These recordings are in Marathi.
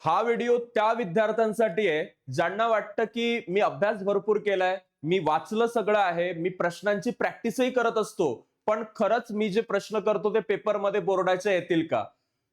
हा व्हिडिओ त्या विद्यार्थ्यांसाठी आहे ज्यांना वाटतं की मी अभ्यास भरपूर केलाय, मी वाचलं सगळं आहे, मी प्रश्नांची प्रॅक्टिसही करत असतो, पण खरंच मी जे प्रश्न करतो ते पेपरमध्ये बोर्डाच्या येतील का?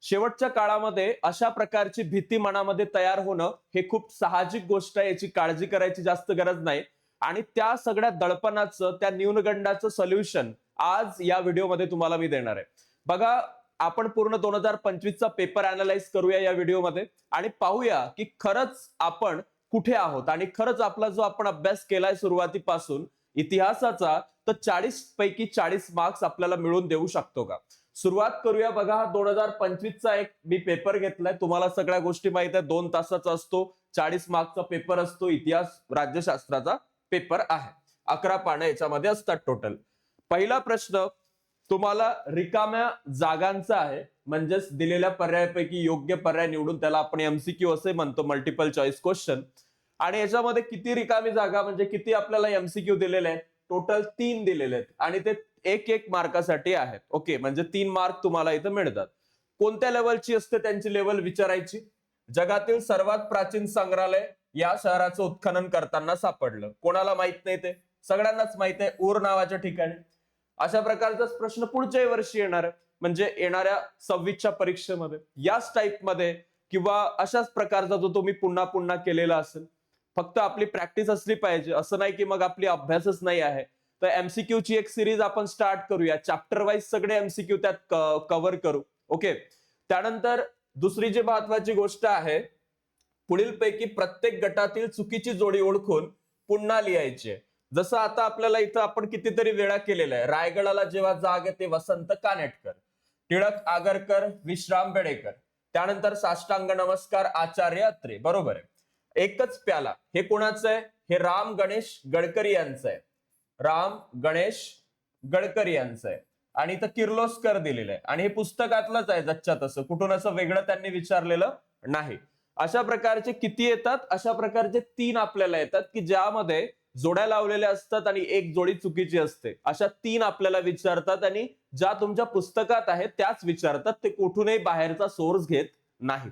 शेवटच्या काळामध्ये अशा प्रकारची भीती मनामध्ये तयार होणं हे खूप साहजिक गोष्ट आहे, याची काळजी करायची जास्त गरज नाही. आणि त्या सगळ्या दडपणाचं, त्या न्यूनगंडाचं सोल्युशन आज या व्हिडिओमध्ये तुम्हाला मी देणार आहे. बघा, आपण पूर्ण 2025चा पेपर अनालाइज करूया या व्हिडिओमध्ये आणि पाहूया की खरंच आपण कुठे आहोत आणि खरंच आपला जो आपण अभ्यास केलाय सुरुवातीपासून इतिहासाचा, तर 40 पैकी 40 मार्क्स आपल्याला मिळून देऊ शकतो का? सुरुवात करूया. बघा, 2025चा एक मी पेपर घेतलाय. तुम्हाला सगळ्या गोष्टी माहित आहे, 2 तासाचा असतो, 40 मार्क्सचा पेपर असतो. इतिहास राज्यशास्त्राचा पेपर आहे. 11 पानं याच्यामध्ये असतात टोटल. पहिला प्रश्न तुम्हाला रिकाम्या जागांचा आहे, म्हणजेच दिलेल्या पर्यायापैकी योग्य पर्याय निवडून, त्याला आपण एमसीक्यू असे म्हणतो, मल्टिपल चॉईस क्वेश्चन. आणि याच्यामध्ये किती रिकामी जागा म्हणजे किती आपल्याला एमसीक्यू दिलेले आहेत? टोटल 3 दिलेले आहेत आणि ते एक एक मार्कासाठी आहेत. ओके, म्हणजे 3 मार्क तुम्हाला इथं मिळतात. कोणत्या लेवलची असते त्यांची लेवल विचारायची? जगातील सर्वात प्राचीन संग्रहालय या शहराचं उत्खनन करताना सापडलं. कोणाला माहित नाही ते? सगळ्यांनाच माहित आहे, ऊर नावाच्या ठिकाणी. अशा प्रकारचाच प्रश्न पुढच्याही वर्षी येणार आहे, म्हणजे येणाऱ्या 26च्या परीक्षेमध्ये याच टाईपमध्ये किंवा अशाच प्रकारचा जो तुम्ही पुन्हा पुन्हा केलेला असेल. फक्त आपली प्रॅक्टिस असली पाहिजे, असं नाही की मग आपली अभ्यासच नाही आहे. तर एमसीक्यू ची एक सिरीज आपण स्टार्ट करूया, चॅप्टर वाईज सगळे एमसीक्यू त्यात कव्हर करू. ओके, त्यानंतर दुसरी जी महत्वाची गोष्ट आहे, पुढील पैकी प्रत्येक गटातील चुकीची जोडी ओळखून पुन्हा लिहायची आहे. जसं आता आपल्याला इथं आपण कितीतरी वेळा केलेलं आहे, रायगडाला जेव्हा जाग येते वसंत कानेटकर, टिळक आगरकर विश्राम बेडेकर, त्यानंतर साष्टांग नमस्कार आचार्य अत्रे. बरोबर आहे. एकच प्याला हे कोणाचं आहे? हे राम गणेश गडकरी यांचं आहे. राम गणेश गडकरी यांचं आहे. आणि इथं किर्लोस्कर दिलेलं आहे आणि हे पुस्तकातलंच आहे जच्च्या तसं, कुठून असं वेगळं त्यांनी विचारलेलं नाही. अशा प्रकारचे किती येतात? अशा प्रकारचे 3 आपल्याला येतात की ज्यामध्ये जोड्या लावलेल्या असतात आणि एक जोडी चुकीची असते. अशा 3 आपल्याला विचारतात आणि ज्या तुमच्या पुस्तकात आहेत त्याच विचारतात, ते कुठूनही बाहेरचा सोर्स घेत नाही.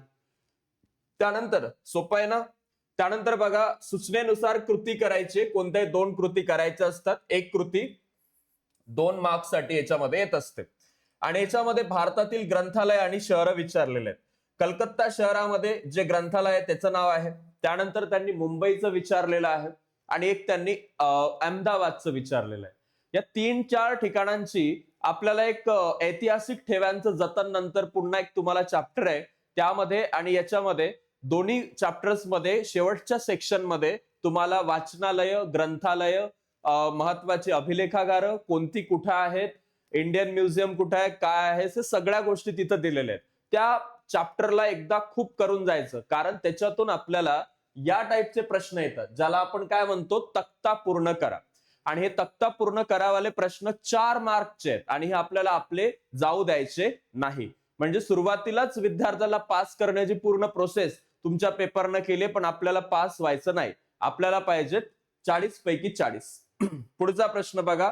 त्यानंतर सोपं आहे ना? त्यानंतर बघा, सूचनेनुसार कृती करायची. कोणत्याही 2 कृती करायच्या असतात. एक कृती 2 मार्क्स साठी याच्यामध्ये येत असते. आणि याच्यामध्ये भारतातील ग्रंथालय आणि शहरं विचारलेले आहेत. कलकत्ता शहरामध्ये जे ग्रंथालय आहे त्याचं नाव आहे. त्यानंतर त्यांनी मुंबईचं विचारलेलं आहे आणि एक त्यांनी अहमदाबादचं विचारलेलं आहे. या 3-4 ठिकाणांची आपल्याला एक ऐतिहासिक ठेव्यांचं जतन नंतर पुन्हा एक तुम्हाला चॅप्टर आहे त्यामध्ये, आणि याच्यामध्ये दोन्ही चॅप्टर्स मध्ये शेवटच्या सेक्शन मध्ये तुम्हाला वाचनालय, ग्रंथालय, महत्वाची अभिलेखागार कोणती कुठे आहेत, इंडियन म्युझियम कुठे आहे, काय आहे, हे सगळ्या गोष्टी तिथं दिलेल्या आहेत. त्या चॅप्टरला एकदा खूप करून जायचं, कारण त्याच्यातून आपल्याला या टाईपचे प्रश्न येतात ज्याला आपण काय म्हणतो, तक्ता पूर्ण करा. आणि हे तक्ता पूर्ण करावाले प्रश्न 4 मार्कचे आहेत आणि हे आपल्याला आपले जाऊ द्यायचे नाही. म्हणजे सुरुवातीलाच विद्यार्थ्याला पास करण्याची पूर्ण प्रोसेस तुमच्या पेपरनं केली, पण आपल्याला पास व्हायचं नाही. आपल्याला पाहिजे 40 पैकी 40. पुढचा प्रश्न बघा,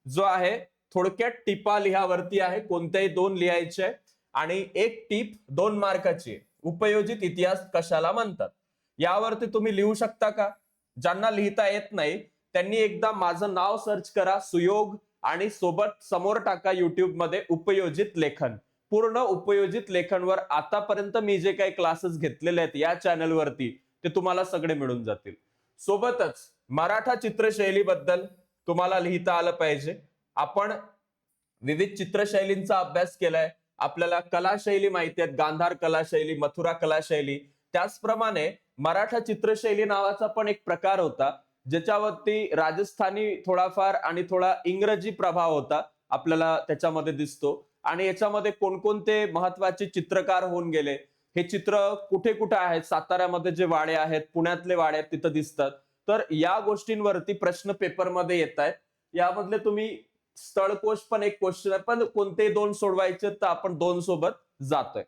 जो आहे थोडक्यात टिपा लिहावरती आहे. कोणत्याही 2 लिहायचे आणि एक टीप 2 मार्काची. उपयोजित इतिहास कशाला म्हणतात? यावरती तुम्ही लिहू शकता का? ज्यांना लिहिता येत नाही त्यांनी एकदा माझं नाव सर्च करा, सुयोग, आणि सोबत समोर टाका युट्यूब मध्ये उपयोजित लेखन. पूर्ण उपयोजित लेखनवर आतापर्यंत मी जे काही क्लासेस घेतलेले आहेत या चॅनलवरती, ते तुम्हाला सगळे मिळून जातील. सोबतच मराठा चित्रशैलीबद्दल तुम्हाला लिहिता आलं पाहिजे. आपण विविध चित्रशैलींचा अभ्यास केलाय, आपल्याला कलाशैली माहिती आहेत, गांधार कलाशैली, मथुरा कलाशैली. त्याचप्रमाणे मराठा चित्रशैली नावाचा पण एक प्रकार होता, ज्याच्यावरती राजस्थानी थोडाफार आणि थोडा इंग्रजी प्रभाव होता, आपल्याला त्याच्यामध्ये दिसतो. आणि याच्यामध्ये कोणकोणते महत्वाचे चित्रकार होऊन गेले, हे चित्र कुठे कुठे आहेत, साताऱ्यामध्ये जे वाडे आहेत, पुण्यातले वाडे आहेत, तिथं दिसतात. तर या गोष्टींवरती प्रश्न पेपरमध्ये येत आहेत. यामधले तुम्ही स्थळकोश पण एक क्वेश्चन आहे, पण कोणते 2 सोडवायचे तर आपण 2 सोबत जातोय.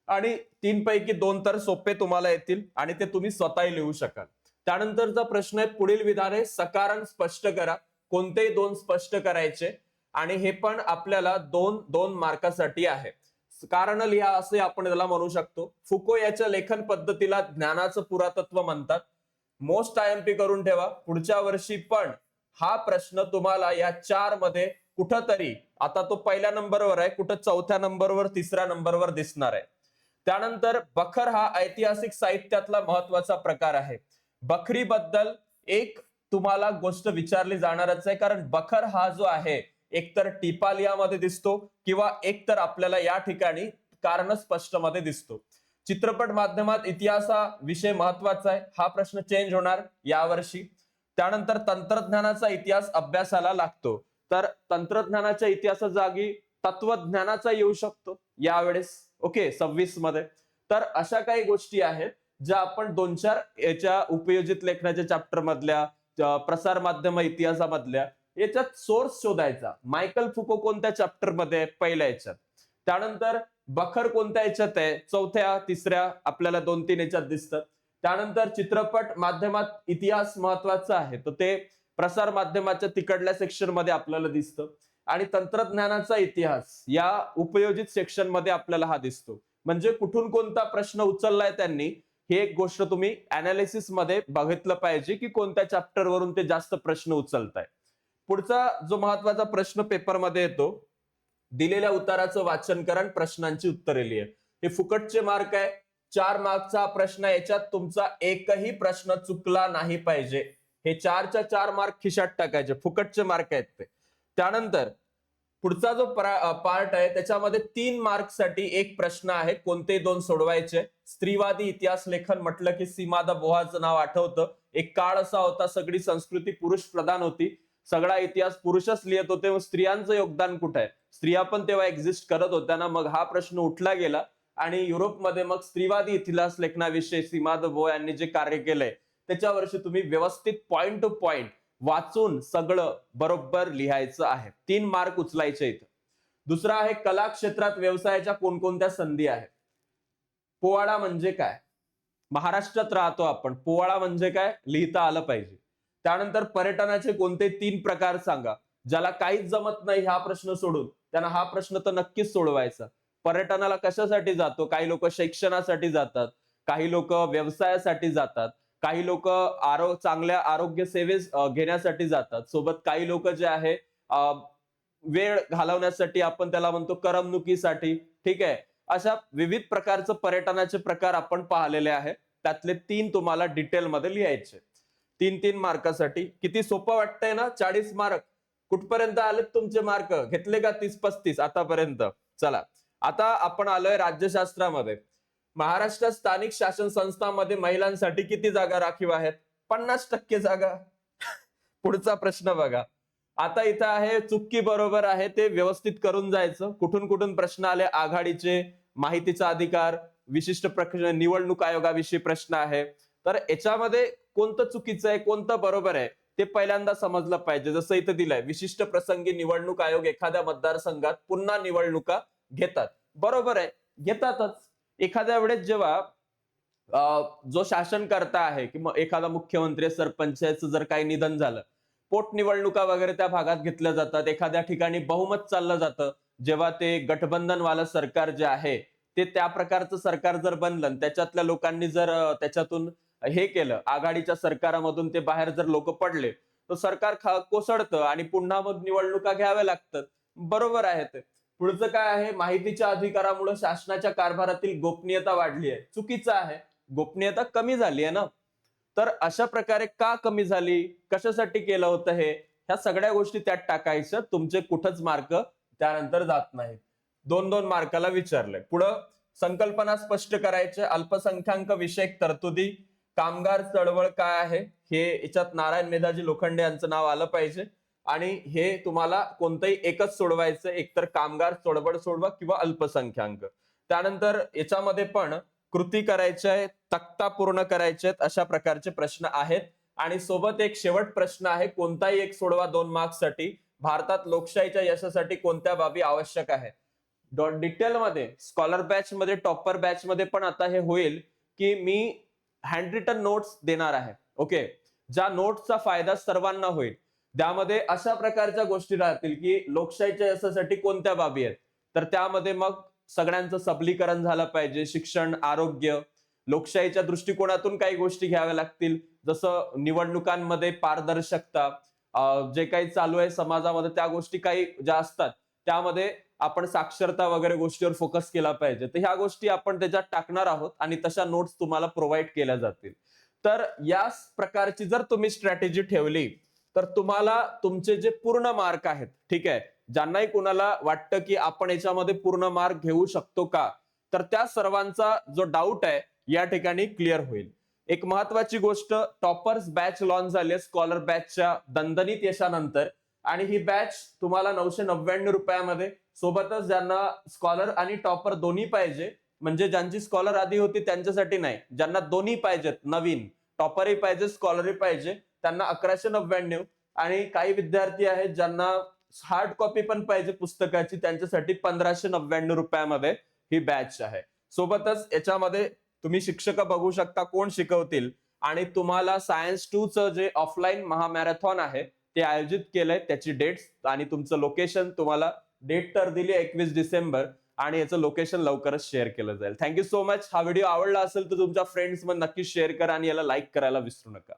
आणि 3 पैकी 2 तर सोपे तुम्हाला येतील आणि ते तुम्ही स्वतःही लिहू शकाल. त्यानंतरचा प्रश्न आहे, पुढील विधाने सकारण स्पष्ट करा. कोणतेही 2 स्पष्ट करायचे आणि हे पण आपल्याला 2 मार्कासाठी आहे. कारण लिहा असे आपण त्याला म्हणू शकतो. फुको याच्या लेखन पद्धतीला ज्ञानाचं पुरातत्व म्हणतात. मोस्ट आयएमपी करून ठेवा. पुढच्या वर्षी पण हा प्रश्न तुम्हाला या 4 मध्ये कुठंतरी, आता तो पहिल्या नंबरवर आहे, कुठं चौथ्या नंबरवर, तिसऱ्या नंबरवर दिसणार आहे. त्यानंतर बखर हा ऐतिहासिक साहित्यातला महत्वाचा प्रकार आहे. बखरीबद्दल एक तुम्हाला गोष्ट विचारली जाणारच आहे, कारण बखर हा जो आहे एकतर टिपालियामध्ये दिसतो किंवा एकतर आपल्याला या ठिकाणी कारण स्पष्ट मध्ये दिसतो. चित्रपट माध्यमात इतिहासा विषय महत्वाचा आहे, हा प्रश्न चेंज होणार यावर्षी. त्यानंतर तंत्रज्ञानाचा इतिहास अभ्यासाला लागतो, तर तंत्रज्ञानाच्या इतिहासा जागी तत्वज्ञानाचा येऊ शकतो यावेळेस. ओके, 26 मध्ये. तर अशा काही गोष्टी आहेत ज्या आपण 2-4 याच्या उपयोजित लेखनाच्या चॅप्टर मधल्या, प्रसार माध्यम इतिहासामधल्या याच्यात सोर्स शोधायचा. मायकल फुको कोणत्या चॅप्टर मध्ये, पहिल्या याच्यात. त्यानंतर बखर कोणत्या याच्यात आहे, चौथ्या तिसऱ्या आपल्याला 2-3 याच्यात दिसतात. त्यानंतर चित्रपट माध्यमात इतिहास महत्वाचा आहे, तर ते प्रसार माध्यमाच्या तिकडल्या सेक्शन मध्ये आपल्याला दिसतं. आणि तंत्रज्ञानाचा इतिहास या उपयोजित सेक्शन मध्ये आपल्याला हा दिसतो. म्हणजे कुठून कोणता प्रश्न उचललाय त्यांनी, हे एक गोष्ट तुम्ही अनालिसिस मध्ये बघितलं पाहिजे की कोणत्या चॅप्टर वरून ते जास्त प्रश्न उचलताय. पुढचा जो महत्वाचा प्रश्न पेपरमध्ये येतो, दिलेल्या उत्तराचं वाचन करा, प्रश्नांची उत्तरे लिहा. हे फुकटचे मार्क आहे, 4 मार्कचा प्रश्न. याच्यात तुमचा एकही प्रश्न चुकला नाही पाहिजे. हे 4च्या 4 मार्क खिशात टाकायचे, फुकटचे मार्क आहेत ते. त्यानंतर पुढचा जो पार्ट आहे त्याच्यामध्ये 3 मार्कसाठी एक प्रश्न आहे, कोणते 2 सोडवायचे. स्त्रीवादी इतिहास लेखन म्हटलं की सीमा द बोहाचं नाव आठवतं. एक काळ असा होता, सगळी संस्कृती पुरुष प्रधान होती, सगळा इतिहास पुरुषच लिहित होते, मग स्त्रियांचं योगदान कुठे आहे? स्त्रिया पण तेव्हा एक्झिस्ट करत होत्या ना. मग हा प्रश्न उठला गेला आणि युरोपमध्ये मग स्त्रीवादी इतिहास लेखनाविषयी सीमा द बोह यांनी जे कार्य केलंय त्याच्यावर्षी तुम्ही व्यवस्थित पॉइंट टू पॉइंट वाचून सगळं बरोबर लिहायचं आहे. 3 मार्क उचलायचे इथं. दुसरा आहे कला क्षेत्रात व्यवसायाच्या कोणकोणत्या संधी आहेत. पोवाडा म्हणजे काय? महाराष्ट्रात राहतो आपण, पोवाडा म्हणजे काय लिहिता आलं पाहिजे. त्यानंतर पर्यटनाचे कोणते 3 प्रकार सांगा. ज्याला काहीच जमत नाही हा प्रश्न सोडून, त्यांना हा प्रश्न तर नक्कीच सोडवायचा. पर्यटनाला कशासाठी जातो? काही लोक शिक्षणासाठी जातात, काही लोक व्यवसायासाठी जातात, काही लोक चांगल्या आरोग्य सेवे घेण्यासाठी जातात. सोबत काही लोक जे आहे वेळ घालवण्यासाठी, आपण त्याला म्हणतो करमणुकीसाठी. ठीक आहे, अशा विविध प्रकारचे पर्यटनाचे प्रकार आपण पाहिलेले आहेत. त्यातले 3 तुम्हाला डिटेलमध्ये लिहायचे. 3-3 मार्कासाठी. किती सोपं वाटतंय ना? 40 मार्क. कुठपर्यंत आलेत तुमचे मार्क? घेतले का 30-35 आतापर्यंत? चला, आता आपण आलोय राज्यशास्त्रामध्ये. महाराष्ट्रात स्थानिक शासन संस्थांमध्ये महिलांसाठी किती जागा राखीव आहेत? 50% जागा. पुढचा प्रश्न बघा. आता इथं आहे चुक्की बरोबर आहे ते व्यवस्थित करून जायचं. कुठून कुठून प्रश्न आले? आघाडीचे, माहितीचा अधिकार, विशिष्ट प्रश्न, निवडणूक आयोगाविषयी प्रश्न आहे. तर याच्यामध्ये कोणतं चुकीचं आहे, कोणतं बरोबर आहे ते पहिल्यांदा समजलं पाहिजे. जसं इथं दिलंय, विशिष्ट प्रसंगी निवडणूक आयोग एखाद्या मतदारसंघात पुन्हा निवडणुका घेतात. बरोबर आहे, घेतातच. एखाद्या वेळेस जेव्हा जो शासनकर्ता आहे किंवा एखादा मुख्यमंत्री, सरपंच याचं जर काही निधन झालं, पोटनिवडणुका वगैरे त्या भागात घेतल्या जातात. एखाद्या ठिकाणी बहुमत चाललं जातं. जेव्हा ते गठबंधनवालं सरकार जे आहे ते त्या प्रकारचं सरकार जर बनलं, त्याच्यातल्या लोकांनी जर त्याच्यातून हे केलं, आघाडीच्या सरकारामधून ते बाहेर जर लोक पडले, तर सरकार कोसळतं आणि पुन्हा मग निवडणुका घ्याव्या लागतात. बरोबर आहे ते. पुढचं काय आहे? माहितीच्या अधिकारामुळे शासनाच्या कारभारातील गोपनीयता वाढली आहे. चुकीचं आहे, गोपनीयता कमी झाली आहे ना. तर अशा प्रकारे का कमी झाली, कशासाठी केलं होतं हे, ह्या सगळ्या गोष्टी त्यात टाकायच्या. तुमचे कुठंच मार्क त्यानंतर जात नाहीत. 2-2 मार्काला विचारलंय. पुढं संकल्पना स्पष्ट करायच्या. अल्पसंख्याक विषयक तरतुदी, कामगार चळवळ काय आहे, हे याच्यात नारायण मेधाजी लोखंडे यांचं नाव आलं पाहिजे. आणि हे तुम्हाला कोणतंही एकच सोडवायचं, एकतर कामगार चळवळ सोडवा किंवा अल्पसंख्याक. त्यानंतर याच्यामध्ये पण कृती करायची आहे, तक्ता पूर्ण करायचे आहेत, अशा प्रकारचे प्रश्न आहेत. आणि सोबत एक शेवट प्रश्न आहे, कोणताही एक सोडवा 2 मार्क्ससाठी. भारतात लोकशाहीच्या यशासाठी कोणत्या बाबी आवश्यक आहे? डिटेलमध्ये स्कॉलर बॅच मध्ये, टॉपर बॅच मध्ये पण आता हे होईल की मी हँड रिटन नोट्स देणार आहे. ओके, ज्या नोट्सचा फायदा सर्वांना होईल. त्यामध्ये अशा प्रकारच्या गोष्टी राहतील की लोकशाहीच्या यशासाठी कोणत्या बाबी आहेत, तर त्यामध्ये मग सगळ्यांचं सबलीकरण झालं पाहिजे, शिक्षण, आरोग्य, लोकशाहीच्या दृष्टिकोनातून काही गोष्टी घ्याव्या लागतील, जसं निवडणुकांमध्ये पारदर्शकता, जे काही चालू आहे समाजामध्ये त्या गोष्टी काही ज्या असतात त्यामध्ये आपण साक्षरता वगैरे गोष्टीवर फोकस केला पाहिजे. तर ह्या गोष्टी आपण त्याच्यात टाकणार आहोत आणि तशा नोट्स तुम्हाला प्रोव्हाइड केल्या जातील. तर या प्रकारची जर तुम्ही स्ट्रॅटेजी ठेवली तर तुम्हाला तुमचे जे पूर्ण मार्क आहेत, ठीक आहे, ज्यांनाही कुणाला वाटतं की आपण याच्यामध्ये पूर्ण मार्क घेऊ शकतो का, तर त्या सर्वांचा जो डाऊट आहे या ठिकाणी क्लिअर होईल. एक महत्वाची गोष्ट, टॉपर्स बॅच लॉन्च झाली आहे स्कॉलर बॅचच्या दणदणीत यशानंतर, आणि ही बॅच तुम्हाला 999 रुपयामध्ये, सोबतच ज्यांना स्कॉलर आणि टॉपर दोन्ही पाहिजे, म्हणजे ज्यांची स्कॉलर आधी होती त्यांच्यासाठी नाही, ज्यांना दोन्ही पाहिजेत, नवीन टॉपरही पाहिजे स्कॉलरही पाहिजे, त्यांना 1199, आणि काही विद्यार्थी आहेत ज्यांना हार्ड कॉपी पण पाहिजे पुस्तकाची, त्यांच्यासाठी 1599 रुपयामध्ये ही बॅच आहे. सोबतच याच्यामध्ये तुम्ही शिक्षक बघू शकता कोण शिकवतील, आणि तुम्हाला सायन्स 2 चं जे ऑफलाईन महामॅरेथॉन आहे ते आयोजित केलंय, त्याची डेट्स आणि तुमचं लोकेशन, तुम्हाला डेट तर दिली 21 डिसेंबर, आणि याचं लोकेशन लवकरच शेअर केलं जाईल. Thank you so much. हा व्हिडिओ आवडला असेल तर तुमच्या फ्रेंड्स मध्ये नक्की शेअर करा आणि याला लाईक करायला विसरू नका.